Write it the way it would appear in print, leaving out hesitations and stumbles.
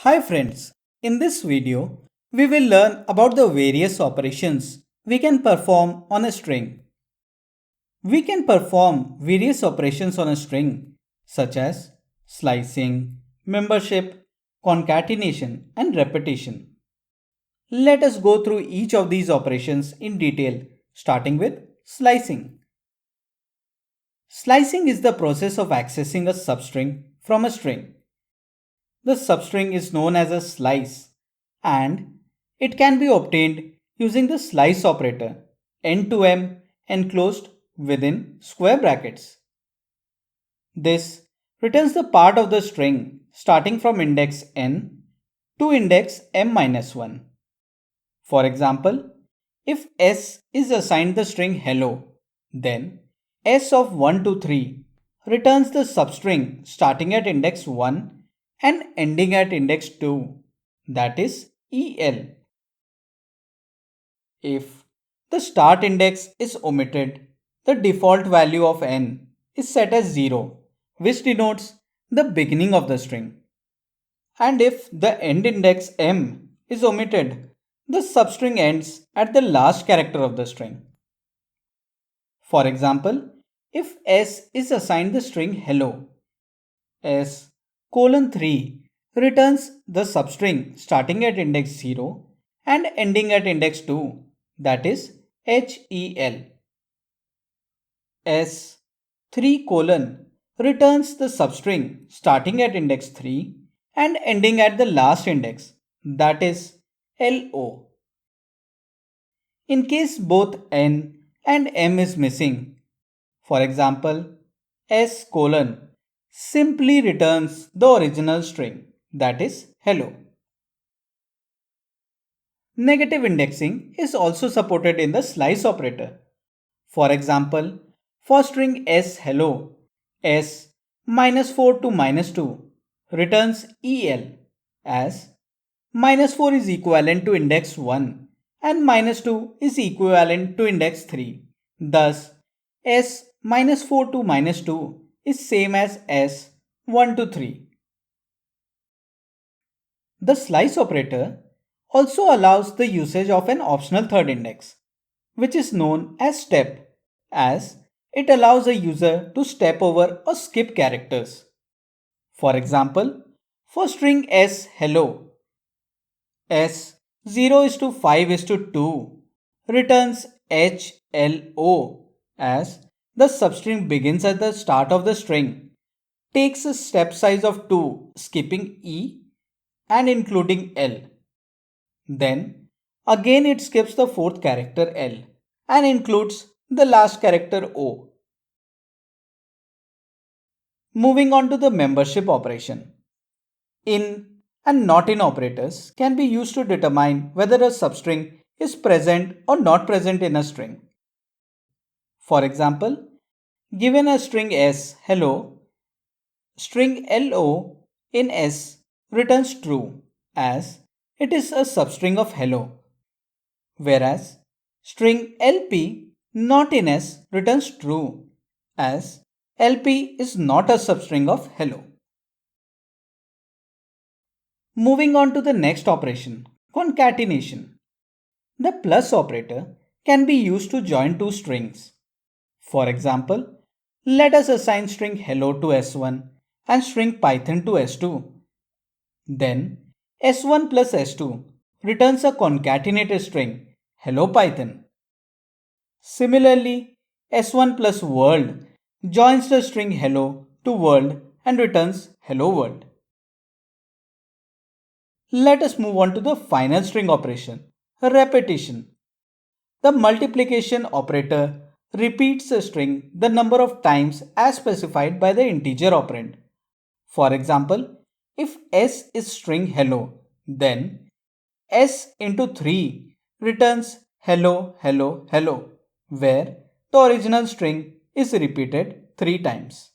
Hi friends, in this video, we will learn about the various operations we can perform on a string. We can perform various operations on a string such as slicing, membership, concatenation and repetition. Let us go through each of these operations in detail, starting with slicing. Slicing is the process of accessing a substring from a string. The substring is known as a slice and it can be obtained using the slice operator n to m enclosed within square brackets. This returns the part of the string starting from index n to index m-1. For example, if s is assigned the string hello, then s of 1 to 3 returns the substring starting at index 1 and ending at index 2, that is EL. If the start index is omitted, the default value of n is set as 0, which denotes the beginning of the string. And if the end index m is omitted, the substring ends at the last character of the string. For example, if s is assigned the string hello, s colon 3 returns the substring starting at index 0 and ending at index 2, that is HEL. S 3 colon returns the substring starting at index 3 and ending at the last index, that is LO. In case both n and m is missing, for example, s colon simply returns the original string, that is hello. Negative indexing is also supported in the slice operator. For example, for string s hello, s -4 to -2 returns EL as -4 is equivalent to index 1 and -2 is equivalent to index 3. Thus, s -4 to -2 is same as s 1 to 3. The slice operator also allows the usage of an optional third index, which is known as step, as it allows a user to step over or skip characters. For example, for string s hello, s 0 is to 5 is to 2 returns HLO as the substring begins at the start of the string, takes a step size of 2 skipping E and including L. Then again it skips the fourth character L and includes the last character O. Moving on to the membership operation. In and not in operators can be used to determine whether a substring is present or not present in a string. For example, given a string s hello, string LO in s returns true as it is a substring of hello, whereas string LP not in s returns true as LP is not a substring of hello. Moving on to the next operation, concatenation. The plus operator can be used to join two strings. For example, let us assign string hello to s1 and string python to s2. Then s1 plus s2 returns a concatenated string hello python. Similarly, s1 plus world joins the string hello to world and returns hello world. Let us move on to the final string operation, repetition. The multiplication operator repeats a string the number of times as specified by the integer operand. For example, if s is string hello, then s into 3 returns hello hello hello, where the original string is repeated 3 times.